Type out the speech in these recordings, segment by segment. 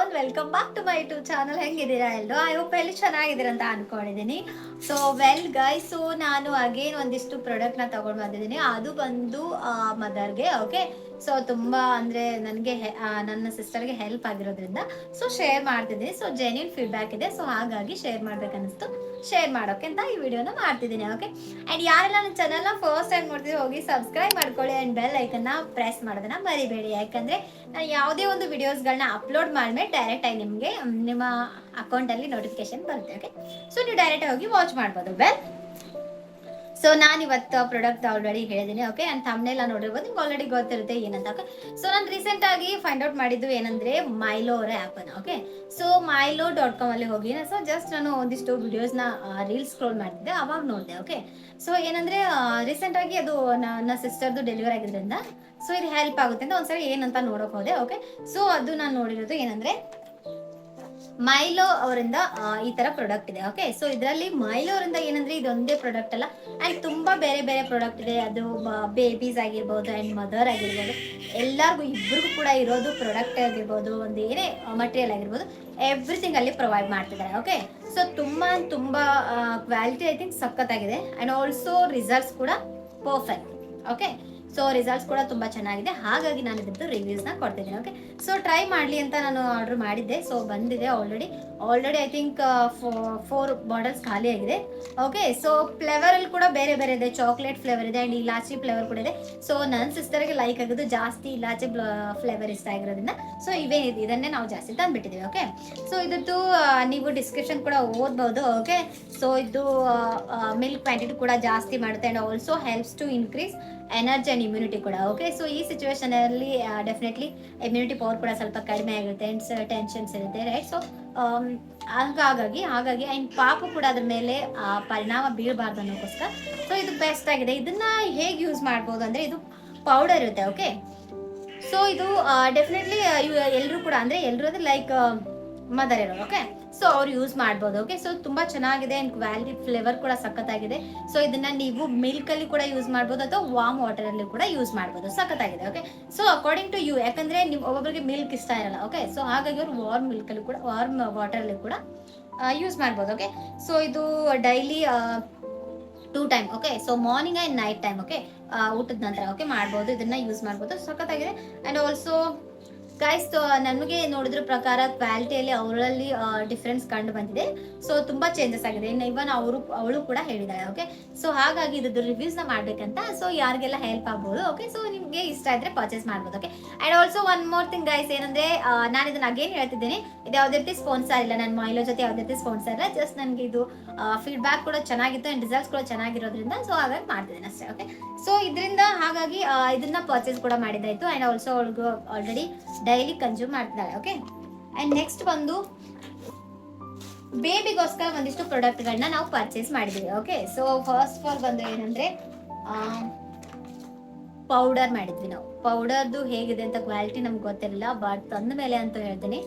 All, welcome back to my YouTube channel. ಹೆಂಗಿದ್ದೀರಾ ಎಲ್ಲರೂ? I hope ಎಲ್ಲ ಚೆನ್ನಾಗಿದ್ದೀರ ಅಂತ ಅನ್ಕೊಂಡಿದ್ದೀನಿ. ಸೊ ವೆಲ್ ಗೈಸ್, ಸೊ ನಾನು ಅಗೇನ್ ಒಂದಿಷ್ಟು ಪ್ರಾಡಕ್ಟ್ನ ತಗೊಂಡು ಬಂದಿದ್ದೀನಿ. ಅದು ಬಂದು ಮದರ್ಗೆ, ಓಕೆ. ಸೊ ತುಂಬ ಅಂದರೆ ನನಗೆ ನನ್ನ ಸಿಸ್ಟರ್ಗೆ ಹೆಲ್ಪ್ ಆಗಿರೋದ್ರಿಂದ ಸೊ ಶೇರ್ ಮಾಡ್ತಿದ್ದೀನಿ. ಸೊ ಜೆನ್ಯೂನ್ ಫೀಡ್ಬ್ಯಾಕ್ ಇದೆ, ಸೊ ಹಾಗಾಗಿ ಶೇರ್ ಮಾಡ್ಬೇಕನ್ನಿಸ್ತು, ಶೇರ್ ಮಾಡೋಕೆ ಅಂತ ಈ ವಿಡಿಯೋನ ಮಾಡ್ತಿದ್ದೀನಿ, ಓಕೆ. ಆ್ಯಂಡ್ ಯಾರೆಲ್ಲ ನನ್ನ ಚಾನಲ್ನ ಫಸ್ಟ್ ಟೈಮ್ ನೋಡ್ತಿದ್ರೆ ಹೋಗಿ ಸಬ್ಸ್ಕ್ರೈಬ್ ಮಾಡ್ಕೊಳ್ಳಿ ಆ್ಯಂಡ್ ಬೆಲ್ ಐಕನ್ನ ಪ್ರೆಸ್ ಮಾಡೋದನ್ನ ಮರಿಬೇಡಿ. ಯಾಕಂದರೆ ನಾನು ಯಾವುದೇ ಒಂದು ವಿಡಿಯೋಸ್ಗಳನ್ನ ಅಪ್ಲೋಡ್ ಮಾಡಿದ್ಮೇಲೆ ಡೈರೆಕ್ಟ್ ಆಗಿ ನಿಮಗೆ ನಿಮ್ಮ ಅಕೌಂಟಲ್ಲಿ ನೋಟಿಫಿಕೇಶನ್ ಬರುತ್ತೆ, ಓಕೆ. ಸೊ ನೀವು ಡೈರೆಕ್ಟ್ ಹೋಗಿ ವಾಚ್ ಮಾಡ್ಬೋದು. ಸೊ ನಾನು ಇವತ್ತು ಪ್ರಾಡಕ್ಟ್ ಆಲ್ರೆಡಿ ಹೇಳಿದ್ದೀನಿ, ಓಕೆ. ಆ್ಯಂಡ್ ಥಂಬ್ನೇಲ್ ನೋಡಿರ್ಬೋದು, ನಿಮ್ಗೆ ಆಲ್ರೆಡಿ ಗೊತ್ತಿರುತ್ತೆ ಏನಂತ, ಓಕೆ. ಸೊ ನಾನು ರೀಸೆಂಟಾಗಿ ಫೈಂಡ್ ಔಟ್ ಮಾಡಿದ್ದು ಏನಂದರೆ ಮೈಲೋ ಅವರ ಆ್ಯಪನ್ನು, ಓಕೆ. ಸೊ milo.com ಅಲ್ಲಿ ಹೋಗಿ ಸೊ ಜಸ್ಟ್ ನಾನು ಒಂದಿಷ್ಟು ವಿಡಿಯೋಸ್ನ ರೀಲ್ಸ್ ಸ್ಕ್ರೋಲ್ ಮಾಡ್ತಿದ್ದೆ, ಅವಾಗ ನೋಡಿದೆ, ಓಕೆ. ಸೊ ಏನಂದರೆ ರೀಸೆಂಟಾಗಿ ಅದು ನನ್ನ ಸಿಸ್ಟರ್ದು ಡೆಲಿವರಿ ಆಗಿದ್ದರಿಂದ ಸೊ ಇದು ಹೆಲ್ಪ್ ಆಗುತ್ತೆ ಅಂತ ಒಂದ್ಸರಿ ಏನಂತ ನೋಡೋಕೆ ಹೋದೆ, ಓಕೆ. ಸೊ ಅದು ನಾನು ನೋಡಿರೋದು ಏನಂದರೆ ಮೈಲೋ ಅವರಿಂದ ಈ ತರ ಪ್ರಾಡಕ್ಟ್ ಇದೆ, ಓಕೆ. ಸೊ ಇದರಲ್ಲಿ ಮೈಲೋ ಅವರಿಂದ ಏನಂದ್ರೆ ಇದೊಂದೇ ಪ್ರಾಡಕ್ಟ್ ಅಲ್ಲ, ಅಂಡ್ ತುಂಬಾ ಬೇರೆ ಬೇರೆ ಪ್ರಾಡಕ್ಟ್ ಇದೆ. ಅದು ಬೇಬೀಸ್ ಆಗಿರ್ಬೋದು ಅಂಡ್ ಮದರ್ ಆಗಿರ್ಬೋದು, ಎಲ್ಲರಿಗೂ ಇಬ್ಬರಿಗೂ ಕೂಡ ಇರೋದು ಪ್ರಾಡಕ್ಟ್ ಆಗಿರ್ಬೋದು, ಒಂದು ಏನೇ ಮಟೀರಿಯಲ್ ಆಗಿರ್ಬೋದು, ಎವ್ರಿಥಿಂಗ್ ಅಲ್ಲಿ ಪ್ರೊವೈಡ್ ಮಾಡ್ತಿದ್ದಾರೆ, ಓಕೆ. ಸೊ ತುಂಬಾ ಕ್ವಾಲಿಟಿ ಐ ಥಿಂಕ್ ಸಖತ್ತಾಗಿದೆ ಅಂಡ್ ಆಲ್ಸೋ ರಿಸಲ್ಟ್ಸ್ ಕೂಡ ಪರ್ಫೆಕ್ಟ್, ಓಕೆ. ಸೊ ರಿಸಲ್ಟ್ಸ್ ಕೂಡ ತುಂಬ ಚೆನ್ನಾಗಿದೆ, ಹಾಗಾಗಿ ನಾನು ಇದ್ರದ್ದು ರಿವ್ಯೂಸ್ನ ಕೊಡ್ತಿದ್ದೀನಿ, ಓಕೆ. ಸೊ ಟ್ರೈ ಮಾಡಲಿ ಅಂತ ನಾನು ಆರ್ಡರ್ ಮಾಡಿದ್ದೆ. ಸೊ ಬಂದಿದೆ ಆಲ್ರೆಡಿ ಐ ಥಿಂಕ್ 4 ಬಾಟಲ್ಸ್ ಖಾಲಿ ಆಗಿದೆ, ಓಕೆ. ಸೊ ಫ್ಲೇವರಲ್ಲಿ ಕೂಡ ಬೇರೆ ಬೇರೆ ಇದೆ, ಚಾಕ್ಲೇಟ್ ಫ್ಲೇವರ್ ಇದೆ ಆ್ಯಂಡ್ ಇಲಾಚಿ ಫ್ಲೇವರ್ ಕೂಡ ಇದೆ. ಸೊ ನನ್ನ ಸಿಸ್ಟರ್ಗೆ ಲೈಕ್ ಆಗೋದು ಜಾಸ್ತಿ ಇಲಾಚಿ ಫ್ಲೇವರ್ ಇಷ್ಟ ಆಗಿರೋದ್ರಿಂದ ಸೊ ಇದನ್ನೇ ನಾವು ಜಾಸ್ತಿ ತಂದುಬಿಟ್ಟಿದ್ದೀವಿ, ಓಕೆ. ಸೊ ಇದ್ರದ್ದು ನೀವು ಡಿಸ್ಕ್ರಿಪ್ಷನ್ ಕೂಡ ಓದ್ಬೋದು, ಓಕೆ. ಸೊ ಇದು ಮಿಲ್ಕ್ ಕ್ವಾಂಟಿಟಿ ಕೂಡ ಜಾಸ್ತಿ ಮಾಡುತ್ತೆ and also helps to increase energy and immunity ಕೂಡ, ಓಕೆ. ಸೊ ಈ ಸಿಚುವೇಶನಲ್ಲಿ ಡೆಫಿನೆಟ್ಲಿ ಇಮ್ಯುನಿಟಿ ಪವರ್ ಕೂಡ ಸ್ವಲ್ಪ ಕಡಿಮೆ ಆಗುತ್ತೆ ಆ್ಯಂಡ್ ಟೆನ್ಷನ್ಸ್ ಇರುತ್ತೆ, ರೈಟ್. ಸೊ ಹಾಗಾಗಿ ಆ್ಯಂಡ್ ಪಾಪು ಕೂಡ ಅದ್ರ ಮೇಲೆ ಪರಿಣಾಮ ಬೀಳಬಾರ್ದು ಅನ್ನೋಕ್ಕೋಸ್ಕರ ಸೊ ಇದು ಬೆಸ್ಟ್ ಆಗಿದೆ. ಇದನ್ನ ಹೇಗೆ ಯೂಸ್ ಮಾಡ್ಬೋದು ಅಂದರೆ ಇದು ಪೌಡರ್ ಇರುತ್ತೆ, ಓಕೆ. ಸೊ ಇದು ಡೆಫಿನೆಟ್ಲಿ ಎಲ್ಲರೂ ಕೂಡ ಅಂದರೆ ಎಲ್ಲರೂ ಅಂದರೆ ಲೈಕ್ ಮದರ್ ಇರೋರು, ಓಕೆ. ಸೊ ಅವ್ರು ಯೂಸ್ ಮಾಡ್ಬೋದು, ಓಕೆ. ಸೊ ತುಂಬ ಚೆನ್ನಾಗಿದೆ ಆ್ಯಂಡ್ ಕ್ವಾಲಿಟಿ ಫ್ಲೇವರ್ ಕೂಡ ಸಖತ್ತಾಗಿದೆ. ಸೊ ಇದನ್ನ ನೀವು ಮಿಲ್ಕಲ್ಲಿ ಕೂಡ ಯೂಸ್ ಮಾಡ್ಬೋದು ಅಥವಾ ವಾರ್ಮ್ ವಾಟರಲ್ಲಿ ಕೂಡ ಯೂಸ್ ಮಾಡ್ಬೋದು, ಸಖತ್ತಾಗಿದೆ, okay. So according to you, ಯಾಕಂದರೆ ನೀವು ಒಬ್ಬೊಬ್ಬರಿಗೆ ಮಿಲ್ಕ್ ಇಷ್ಟ ಇರಲ್ಲ, ಓಕೆ. ಸೊ ಹಾಗಾಗಿ ಅವರು ವಾರ್ಮ್ ಮಿಲ್ಕಲ್ಲಿ ಕೂಡ ವಾರ್ಮ್ ವಾಟರಲ್ಲಿ ಕೂಡ ಯೂಸ್ ಮಾಡ್ಬೋದು, ಓಕೆ. ಸೊ ಇದು daily 2 time, okay. So morning and night time, okay, ಊಟದ ನಂತರ, ಓಕೆ, ಮಾಡ್ಬೋದು. ಇದನ್ನ ಯೂಸ್ ಮಾಡ್ಬೋದು, ಸಖತ್ತಾಗಿದೆ. ಆ್ಯಂಡ್ ಆಲ್ಸೋ ಗೈಸ್, ನಮಗೆ ನೋಡಿದ್ರ ಪ್ರಕಾರ ಕ್ವಾಲಿಟಿಯಲ್ಲಿ ಅವರಲ್ಲಿ ಡಿಫ್ರೆನ್ಸ್ ಕಂಡು ಬಂದಿದೆ. ಸೊ ತುಂಬ ಚೇಂಜಸ್ ಆಗಿದೆ, ಇನ್ನು ಇವನ್ ಅವಳು ಕೂಡ ಹೇಳಿದಾಳೆ, ಓಕೆ. ಸೊ ಹಾಗಾಗಿ ಇದ್ರದ್ದು ರಿವ್ಯೂಸ್ನ ಮಾಡಬೇಕಂತ ಸೊ ಯಾರಿಗೆಲ್ಲ ಹೆಲ್ಪ್ ಆಗ್ಬೋದು, ಓಕೆ. ಸೊ ನಿಮಗೆ ಇಷ್ಟ ಇದ್ರೆ ಪರ್ಚೇಸ್ ಮಾಡ್ಬೋದು, okay. And also one more thing guys, ಏನಂದರೆ ನಾನು ಇದನ್ನ ಅಗೇನ್ ಹೇಳ್ತಿದ್ದೀನಿ, ಇದು ಯಾವುದೇ ರೀತಿ ಸ್ಪಾನ್ಸರ್ ಇಲ್ಲ, ನನ್ನ ಮೈಲೋ ಜೊತೆ ಯಾವುದೇ ರೀತಿ ಸ್ಪಾನ್ಸರ್ ಇಲ್ಲ. ಜಸ್ಟ್ ನನಗೆ ಇದು ಫೀಡ್ಬ್ಯಾಕ್ ಕೂಡ ಚೆನ್ನಾಗಿತ್ತು ಆ್ಯಂಡ್ ರಿಸಲ್ಟ್ಸ್ ಕೂಡ ಚೆನ್ನಾಗಿರೋದ್ರಿಂದ ಸೊ ಹಾಗಾಗಿ ಮಾಡ್ತಿದ್ದೀನಿ ಅಷ್ಟೇ, ಓಕೆ. ಸೊ ಇದರಿಂದ ಹಾಗಾಗಿ ಇದನ್ನ ಪರ್ಚೇಸ್ ಕೂಡ ಮಾಡಿದ್ದಾಯಿತು ಆ್ಯಂಡ್ ಆಲ್ಸೋ ಅವಳಿಗೂ ಆಲ್ರೆಡಿ ಡೈಲಿ ಕನ್ಸ್ಯೂಮ್ ಮಾಡ್ತಿದ್ದಾಳೆ, ಓಕೆ. ಆ್ಯಂಡ್ ನೆಕ್ಸ್ಟ್ ಬಂದು ಬೇಬಿಗೋಸ್ಕರ ಒಂದಿಷ್ಟು ಪ್ರಾಡಕ್ಟ್ಗಳನ್ನ ನಾವು ಪರ್ಚೇಸ್ ಮಾಡಿದ್ದೀವಿ, ಓಕೆ. ಸೊ ಫಸ್ಟ್ ಆಲ್ ಬಂದು ಏನಂದರೆ ಪೌಡರ್ ಮಾಡಿದ್ವಿ ನಾವು. ಪೌಡರ್ದು ಹೇಗಿದೆ ಅಂತ ಕ್ವಾಲಿಟಿ ನಮ್ಗೆ ಗೊತ್ತಿರಲಿಲ್ಲ, ಬಟ್ ತಂದ ಮೇಲೆ ಅಂತ ಹೇಳ್ತೀನಿ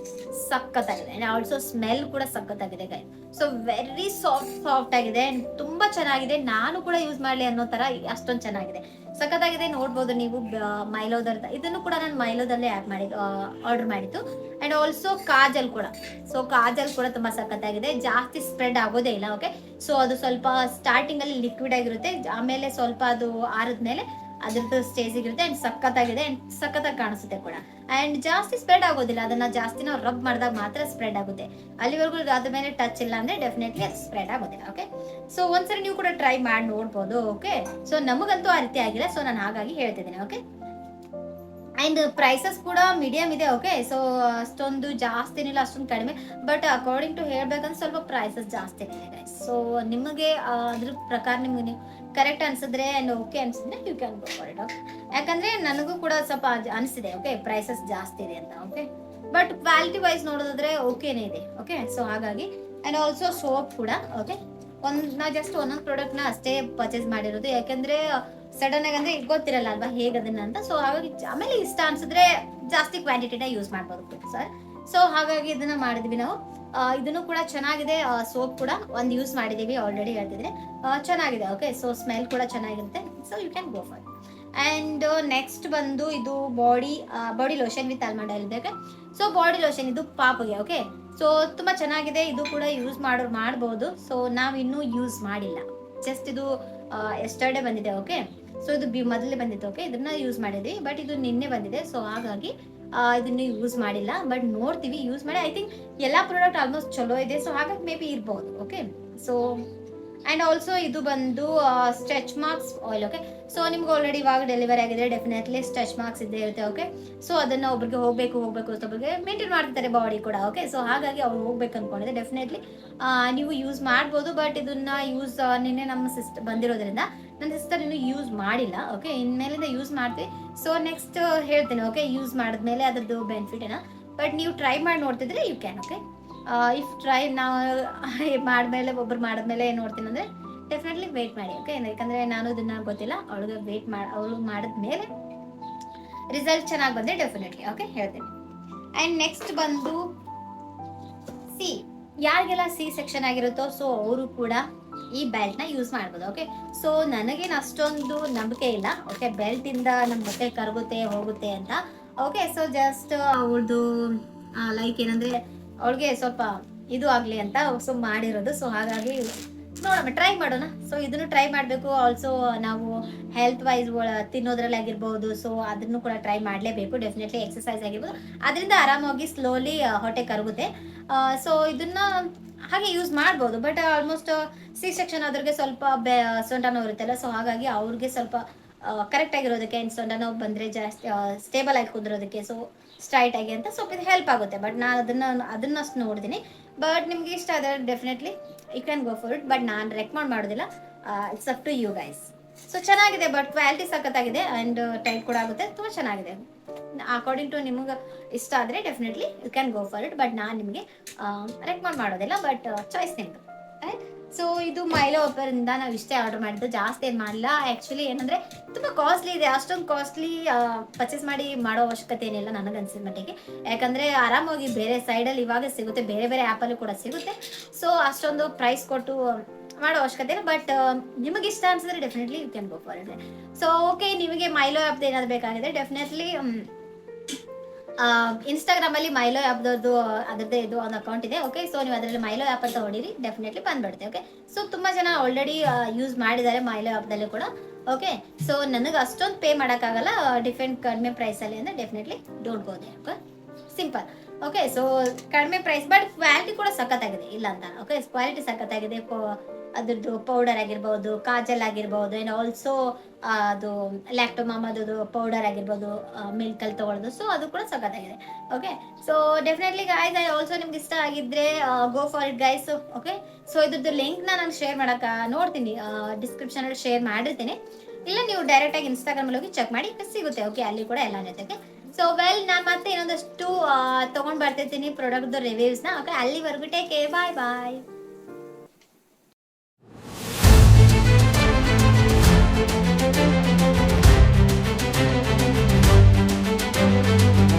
ಸಖತ್ತಾಗಿದೆ ಆ್ಯಂಡ್ ಆಲ್ಸೋ ಸ್ಮೆಲ್ ಕೂಡ ಸಖತ್ತಾಗಿದೆ ಗೈ. ಸೊ ವೆರಿ ಸಾಫ್ಟ್ ಆಗಿದೆ ಆ್ಯಂಡ್ ತುಂಬ ಚೆನ್ನಾಗಿದೆ. ನಾನು ಕೂಡ ಯೂಸ್ ಮಾಡಲಿ ಅನ್ನೋ ಥರ ಅಷ್ಟೊಂದು ಚೆನ್ನಾಗಿದೆ, ಸಖತ್ತಾಗಿದೆ. ನೋಡ್ಬೋದು ನೀವು ಮೈಲೋದರ್ದ, ಇದನ್ನು ಕೂಡ ನಾನು ಮೈಲೋದಲ್ಲೇ ಆರ್ಡರ್ ಮಾಡಿದ್ದು. ಆ್ಯಂಡ್ ಆಲ್ಸೋ ಕಾಜಲ್ ಕೂಡ ತುಂಬ ಸಖತ್ತಾಗಿದೆ, ಜಾಸ್ತಿ ಸ್ಪ್ರೆಡ್ ಆಗೋದೇ ಇಲ್ಲ, ಓಕೆ. ಸೊ ಅದು ಸ್ವಲ್ಪ ಸ್ಟಾರ್ಟಿಂಗಲ್ಲಿ ಲಿಕ್ವಿಡ್ ಆಗಿರುತ್ತೆ, ಆಮೇಲೆ ಸ್ವಲ್ಪ ಅದು ಆರಿದ್ಮೇಲೆ ಅದ್ರದ್ದು ಸ್ಟೇಜಿಗೆ ಇರುತ್ತೆ ಆ್ಯಂಡ್ ಸಖತ್ತಾಗಿದೆ ಆ್ಯಂಡ್ ಸಖತ್ತಾಗಿ ಕಾಣಿಸುತ್ತೆ ಕೂಡ. ಆ್ಯಂಡ್ ಜಾಸ್ತಿ ಸ್ಪ್ರೆಡ್ ಆಗೋದಿಲ್ಲ, ಅದನ್ನು ಜಾಸ್ತಿ ನಾವು ರಬ್ ಮಾಡಿದಾಗ ಮಾತ್ರ ಸ್ಪ್ರೆಡ್ ಆಗುತ್ತೆ. ಅಲ್ಲಿವರೆಗೂ ಅದ್ರ ಮೇಲೆ ಟಚ್ ಇಲ್ಲ ಅಂದರೆ ಡೆಫಿನೆಟ್ಲಿ ಅದು ಸ್ಪ್ರೆಡ್ ಆಗೋದಿಲ್ಲ, ಓಕೆ. ಸೊ ಒಂದ್ಸರಿ ನೀವು ಕೂಡ ಟ್ರೈ ಮಾಡಿ ನೋಡ್ಬೋದು, ಓಕೆ. ಸೊ ನಮಗಂತೂ ಆ ರೀತಿ ಆಗಿಲ್ಲ, ಸೊ ನಾನು ಹಾಗಾಗಿ ಹೇಳ್ತಿದ್ದೀನಿ, ಓಕೆ. ಆ್ಯಂಡ್ ಪ್ರೈಸಸ್ ಕೂಡ ಮೀಡಿಯಮ್ ಇದೆ, ಓಕೆ. ಸೊ ಅಷ್ಟೊಂದು ಜಾಸ್ತಿನಿಲ್ಲ, ಅಷ್ಟೊಂದು ಕಡಿಮೆ, ಬಟ್ ಅಕಾರ್ಡಿಂಗ್ ಟು ಹೇಳ್ಬೇಕಂದ್ರೆ ಸ್ವಲ್ಪ ಪ್ರೈಸಸ್ ಜಾಸ್ತಿನೇ ಇದೆ. ಸೊ ನಿಮಗೆ ಅದ್ರ ಪ್ರಕಾರ ನಿಮಗೆ ನೀವು ಕರೆಕ್ಟ್ ಅನ್ಸಿದ್ರೆ ಆ್ಯಂಡ್ ಓಕೆ ಅನ್ಸಿದ್ರೆ you can go for it, okay. ಯಾಕಂದರೆ ನನಗೂ ಕೂಡ ಸ್ವಲ್ಪ ಅನಿಸಿದೆ, ಓಕೆ, ಪ್ರೈಸಸ್ ಜಾಸ್ತಿ ಇದೆ ಅಂತ, ಓಕೆ. ಬಟ್ ಕ್ವಾಲಿಟಿ ವೈಸ್ ನೋಡೋದಾದ್ರೆ ಓಕೆನೇ ಇದೆ, ಓಕೆ. ಸೊ ಹಾಗಾಗಿ ಆ್ಯಂಡ್ ಆಲ್ಸೋ ಸೋಪ್ ಕೂಡ, ಓಕೆ. ನಾ ಜಸ್ಟ್ ಒಂದೊಂದು ಪ್ರಾಡಕ್ಟ್ನ ಅಷ್ಟೇ ಪರ್ಚೇಸ್ ಮಾಡಿರೋದು, ಯಾಕಂದರೆ ಸಡನ್ ಆಗಿ ಅಂದರೆ ಗೊತ್ತಿರಲ್ಲ ಅಲ್ವಾ ಹೇಗೆ ಅದನ್ನ ಅಂತ. ಸೊ ಹಾಗಾಗಿ ಆಮೇಲೆ ಇಷ್ಟ ಅನ್ಸಿದ್ರೆ ಜಾಸ್ತಿ ಕ್ವಾಂಟಿಟಿನ ಯೂಸ್ ಮಾಡ್ಬೋದು ಸರ್. ಸೊ ಹಾಗಾಗಿ ಇದನ್ನ ಮಾಡಿದ್ವಿ ನಾವು. ಇದನ್ನು ಕೂಡ ಚೆನ್ನಾಗಿದೆ, ಸೋಪ್ ಕೂಡ ಒಂದು ಯೂಸ್ ಮಾಡಿದ್ದೀವಿ ಆಲ್ರೆಡಿ ಹೇಳ್ತಿದ್ರೆ ಚೆನ್ನಾಗಿದೆ, ಓಕೆ. ಸೊ ಸ್ಮೆಲ್ ಕೂಡ ಚೆನ್ನಾಗಿರುತ್ತೆ, so you can go for. And next ಬಂದು ಇದು body lotion with almond oil ಇದೆ. ಓಕೆ, ಸೊ ಬಾಡಿ ಲೋಷನ್ ಇದು ಪಾಪಗೆ. ಓಕೆ, ಸೊ ತುಂಬ ಚೆನ್ನಾಗಿದೆ. ಇದು ಕೂಡ ಯೂಸ್ ಮಾಡ್ಬೋದು. ಸೊ ನಾವು ಇನ್ನೂ ಯೂಸ್ ಮಾಡಿಲ್ಲ, ಜಸ್ಟ್ ಇದು ಎಸ್ಟರ್ಡೇ ಬಂದಿದೆ. ಓಕೆ, ಸೊ ಇದು ಮೊದಲೇ ಬಂದಿತ್ತು. ಓಕೆ, ಇದನ್ನ ಯೂಸ್ ಮಾಡಿದ್ವಿ, ಬಟ್ ಇದು ನಿನ್ನೆ ಬಂದಿದೆ. ಸೊ ಹಾಗಾಗಿ ಇದನ್ನು ಯೂಸ್ ಮಾಡಿಲ್ಲ, ಬಟ್ ನೋಡ್ತೀವಿ ಯೂಸ್ ಮಾಡಿ. ಐ ಥಿಂಕ್ ಎಲ್ಲ ಪ್ರಾಡಕ್ಟ್ ಆಲ್ಮೋಸ್ಟ್ ಚಲೋ ಇದೆ. ಸೊ ಹಾಗಾಗಿ ಮೇ ಬಿ ಇರ್ಬೋದು. ಓಕೆ, ಸೊ ಆ್ಯಂಡ್ ಆಲ್ಸೋ ಇದು ಬಂದು stretch marks oil. Okay, so ನಿಮ್ಗೆ ಆಲ್ರೆಡಿ ಇವಾಗ ಡೆಲಿವರಿ ಆಗಿದೆ, ಡೆಫಿನೆಟ್ಲಿ ಸ್ಟ್ರೆಚ್ ಮಾರ್ಕ್ಸ್ ಇದ್ದೇ ಇರುತ್ತೆ. ಓಕೆ, ಸೊ ಅದನ್ನು ಒಬ್ರಿಗೆ ಹೋಗಬೇಕು ಒಬ್ಬರಿಗೆ ಮೇಂಟೈನ್ ಮಾಡ್ತಿರ್ತಾರೆ ಬಾಡಿ ಕೂಡ. ಓಕೆ, ಸೊ ಹಾಗಾಗಿ ಅವ್ರು ಹೋಗ್ಬೇಕು ಅನ್ಕೊಂಡಿದೆ. ಡೆಫಿನೆಟ್ಲಿ ನೀವು ಯೂಸ್ ಮಾಡ್ಬೋದು, ಬಟ್ ಇದನ್ನ ಯೂಸ್ ನಿನ್ನೆ ನಮ್ಮ ಸಿಸ್ಟರ್ ಬಂದಿರೋದ್ರಿಂದ ನನ್ನ ಸಿಸ್ಟರ್ ಇನ್ನೂ ಯೂಸ್ ಮಾಡಿಲ್ಲ. ಓಕೆ, ಇನ್ಮೇಲಿಂದ ಯೂಸ್ ಮಾಡ್ತೀವಿ. ಸೊ ನೆಕ್ಸ್ಟ್ ಹೇಳ್ತೀನಿ. ಓಕೆ, ಯೂಸ್ ಮಾಡಿದ್ಮೇಲೆ ಅದ್ರದ್ದು ಬೆನಿಫಿಟ್ ಏನೋ, ಬಟ್ ನೀವು ಟ್ರೈ ಮಾಡಿ ನೋಡ್ತಿದ್ರೆ you can. Okay, if try ನಾವು ಮಾಡಿದ್ಮೇಲೆ ಒಬ್ರು ಮಾಡಿದ್ಮೇಲೆ ಏನು ನೋಡ್ತೀನಿ ಅಂದರೆ ಡೆಫಿನೆಟ್ಲಿ ವೆಯ್ಟ್ ಮಾಡಿ. ಓಕೆ, ಯಾಕಂದರೆ ನಾನು ಇದನ್ನ ಗೊತ್ತಿಲ್ಲ, ಅವಳಿಗೆ ವೆಯ್ಟ್ ಅವಳು ಮಾಡಿದ್ಮೇಲೆ ರಿಸಲ್ಟ್ ಚೆನ್ನಾಗಿ ಬಂದರೆ ಡೆಫಿನೆಟ್ಲಿ ಓಕೆ ಹೇಳ್ತೀನಿ. ಆ್ಯಂಡ್ ನೆಕ್ಸ್ಟ್ ಬಂದು ಯಾರಿಗೆಲ್ಲ ಸಿ ಸೆಕ್ಷನ್ ಆಗಿರುತ್ತೋ ಸೊ ಅವರು ಕೂಡ ಈ ಬೆಲ್ಟ್ನ ಯೂಸ್ ಮಾಡ್ಬೋದು. ಓಕೆ, ಸೊ ನನಗೇನು ಅಷ್ಟೊಂದು ನಂಬಿಕೆ ಇಲ್ಲ. ಓಕೆ, ಬೆಲ್ಟಿಂದ ನಮ್ಮ ಹೊಟ್ಟೆ ಕರಗುತ್ತೆ ಹೋಗುತ್ತೆ ಅಂತ. ಓಕೆ, ಸೊ ಜಸ್ಟ್ ಅವಳದು ಲೈಕ್ ಏನಂದರೆ ಅವಳಿಗೆ ಸ್ವಲ್ಪ ಇದು ಆಗಲಿ ಅಂತ ಸೊ ಮಾಡಿರೋದು. ಸೊ ಹಾಗಾಗಿ ನೋಡೋಣ, ಟ್ರೈ ಮಾಡೋಣ. ಸೊ ಇದನ್ನು ಟ್ರೈ ಮಾಡಬೇಕು. ಆಲ್ಸೋ ನಾವು ಹೆಲ್ತ್ ವೈಸ್ ತಿನ್ನೋದ್ರಲ್ಲಿ ಆಗಿರ್ಬೋದು, ಸೊ ಅದನ್ನು ಕೂಡ ಟ್ರೈ ಮಾಡಲೇಬೇಕು. ಡೆಫಿನೆಟ್ಲಿ ಎಕ್ಸಸೈಸ್ ಆಗಿರ್ಬೋದು, ಅದರಿಂದ ಆರಾಮಾಗಿ ಸ್ಲೋಲಿ ಹೊಟ್ಟೆ ಕರಗುತ್ತೆ. ಸೊ ಇದನ್ನ ಹಾಗೆ ಯೂಸ್ ಮಾಡ್ಬೋದು. ಬಟ್ ಆಲ್ಮೋಸ್ಟ್ ಸಿ ಸೆಕ್ಷನ್ ಆದ್ರಿಗೆ ಸ್ವಲ್ಪ ಸೊಂಟ ನೋವು ಇರುತ್ತಲ್ಲ, ಸೊ ಹಾಗಾಗಿ ಅವ್ರಿಗೆ ಸ್ವಲ್ಪ ಕರೆಕ್ಟ್ ಆಗಿರೋದಕ್ಕೆ ಸೊಂಟ ನೋವು ಬಂದರೆ ಜಾಸ್ತಿ ಸ್ಟೇಬಲ್ ಆಗಿ ಕುಂದಿರೋದಕ್ಕೆ, ಸೊ ಸ್ಟ್ರೈಟ್ ಆಗಿ ಅಂತ ಸ್ವಲ್ಪ ಇದು ಹೆಲ್ಪ್ ಆಗುತ್ತೆ. ಬಟ್ ನಾನು ಅದನ್ನಷ್ಟು ನೋಡಿದ್ದೀನಿ. ಬಟ್ ನಿಮ್ಗೆ ಇಷ್ಟ ಆದರೆ definitely you can go for it, but ನಾನು ರೆಕಮೆಂಡ್ ಮಾಡೋದಿಲ್ಲ. It's up to you guys. So ಚೆನ್ನಾಗಿದೆ, ಬಟ್ ಕ್ವಾಲಿಟಿ ಸಖತ್ತಾಗಿದೆ ಆ್ಯಂಡ್ ಟೈಟ್ ಕೂಡ ಆಗುತ್ತೆ, ತುಂಬ ಚೆನ್ನಾಗಿದೆ. ಅಕಾರ್ಡಿಂಗ್ ಟು ನಿಮಗೆ ಇಷ್ಟ ಆದರೆ definitely you can go for it, but ನಾನು ನಿಮಗೆ ರೆಕಮೆಂಡ್ ಮಾಡೋದಿಲ್ಲ, ಬಟ್ ಚಾಯ್ಸ್ ನಿಮ್ಮದು. ರೈಟ್. ಸೊ ಇದು ಮೈಲೋ ಒಬ್ಬರಿಂದ ನಾವು ಇಷ್ಟೇ ಆರ್ಡರ್ ಮಾಡಿದ್ದು, ಜಾಸ್ತಿ ಏನು ಮಾಡಲಿಲ್ಲ. ಆ್ಯಕ್ಚುಲಿ ಏನಂದರೆ ತುಂಬ ಕಾಸ್ಟ್ಲಿ ಇದೆ. ಅಷ್ಟೊಂದು ಕಾಸ್ಟ್ಲಿ ಪರ್ಚೇಸ್ ಮಾಡೋ ಅವಶ್ಯಕತೆ ಏನಿಲ್ಲ ನನಗೆ ಅನಿಸಿದ ಮಟ್ಟಿಗೆ. ಯಾಕಂದರೆ ಆರಾಮಾಗಿ ಬೇರೆ ಸೈಡಲ್ಲಿ ಇವಾಗ ಸಿಗುತ್ತೆ, ಬೇರೆ ಬೇರೆ ಆ್ಯಪಲ್ಲೂ ಕೂಡ ಸಿಗುತ್ತೆ. ಸೊ ಅಷ್ಟೊಂದು ಪ್ರೈಸ್ ಕೊಟ್ಟು ಮಾಡೋ ಅವಶ್ಯಕತೆ ಇಲ್ಲ. ಬಟ್ ನಿಮಗೆ ಇಷ್ಟ ಅನ್ಸಿದ್ರೆ definitely you can go for it. So okay, ನಿಮಗೆ ಮೈಲೋ ಆ್ಯಪ್ದು ಏನಾದ್ರು ಬೇಕಾಗಿದೆ ಡೆಫಿನೆಟ್ಲಿ ಇನ್ಸ್ಟಾಗ್ರಾಮಲ್ಲಿ ಮೈಲೋ ಆ್ಯಪ್ದವ್ರದ್ದು ಅದರದ್ದೇ ಇದು ಒಂದು ಅಕೌಂಟ್ ಇದೆ. ಓಕೆ, ಸೊ ನೀವು ಅದರಲ್ಲಿ ಮೈಲೋ ಆ್ಯಪ್ ಅಂತ ಹೊಡೀರಿ, ಡೆಫಿನೆಟ್ಲಿ ಬಂದ್ಬಿಡುತ್ತೆ. ಓಕೆ, ಸೊ ತುಂಬ ಜನ ಆಲ್ರೆಡಿ ಯೂಸ್ ಮಾಡಿದ್ದಾರೆ ಮೈಲೋ ಆ್ಯಪ್ದಲ್ಲಿ ಕೂಡ. ಓಕೆ, ಸೊ ನನಗೆ ಅಷ್ಟೊಂದು ಪೇ ಮಾಡೋಕ್ಕಾಗಲ್ಲ ಡಿಫ್ರೆಂಟ್ ಕಡಿಮೆ ಪ್ರೈಸಲ್ಲಿ ಅಂದರೆ definitely don't go there. Okay, simple. Okay, so ಕಡಿಮೆ ಪ್ರೈಸ್, ಬಟ್ ಕ್ವಾಲಿಟಿ ಕೂಡ ಸಖತ್ತಾಗಿದೆ, ಇಲ್ಲ ಅಂತ. ಓಕೆ, ಕ್ವಾಲಿಟಿ ಸಖತ್ತಾಗಿದೆ. ಅದ್ರದ್ದು ಪೌಡರ್ ಆಗಿರ್ಬೋದು, ಕಾಜಲ್ ಆಗಿರ್ಬೋದು, ಆ್ಯಂಡ್ ಆಲ್ಸೋ ಅದು ಲ್ಯಾಕ್ಟೋಮಾಮದು ಪೌಡರ್ ಆಗಿರ್ಬೋದು, ಮಿಲ್ಕಲ್ಲಿ ತೊಗೊಳ್ಳೋದು, ಸೊ ಅದು ಕೂಡ ಸಖತ್ತಾಗಿದೆ. Okay, so definitely guys, I also ನಿಮ್ಗೆ ಇಷ್ಟ ಆಗಿದ್ರೆ ಗೋ for it guys. Okay, so ಇದ್ರದ್ದು ಲಿಂಕ್ನ ನಾನು ಶೇರ್ ಮಾಡೋಕೆ ನೋಡ್ತೀನಿ, ಡಿಸ್ಕ್ರಿಪ್ಷನಲ್ಲಿ ಶೇರ್ ಮಾಡಿರ್ತೀನಿ. ಇಲ್ಲ ನೀವು ಡೈರೆಕ್ಟಾಗಿ ಇನ್ಸ್ಟಾಗ್ರಾಮಲ್ಲಿ ಹೋಗಿ ಚೆಕ್ ಮಾಡಿ ಸಿಗುತ್ತೆ. ಓಕೆ, ಅಲ್ಲಿ ಕೂಡ ಎಲ್ಲ ಜೊತೆಗೆ. ಸೊ ನಾನು ಮತ್ತೆ ಇನ್ನೊಂದಷ್ಟು ತೊಗೊಂಡು ಬರ್ತಿರ್ತೀನಿ ಪ್ರಾಡಕ್ಟ್ದು ರಿವ್ಯೂಸ್ನ. ಓಕೆ, ಅಲ್ಲಿವರೆಗೂ take care, bye bye. Thank you.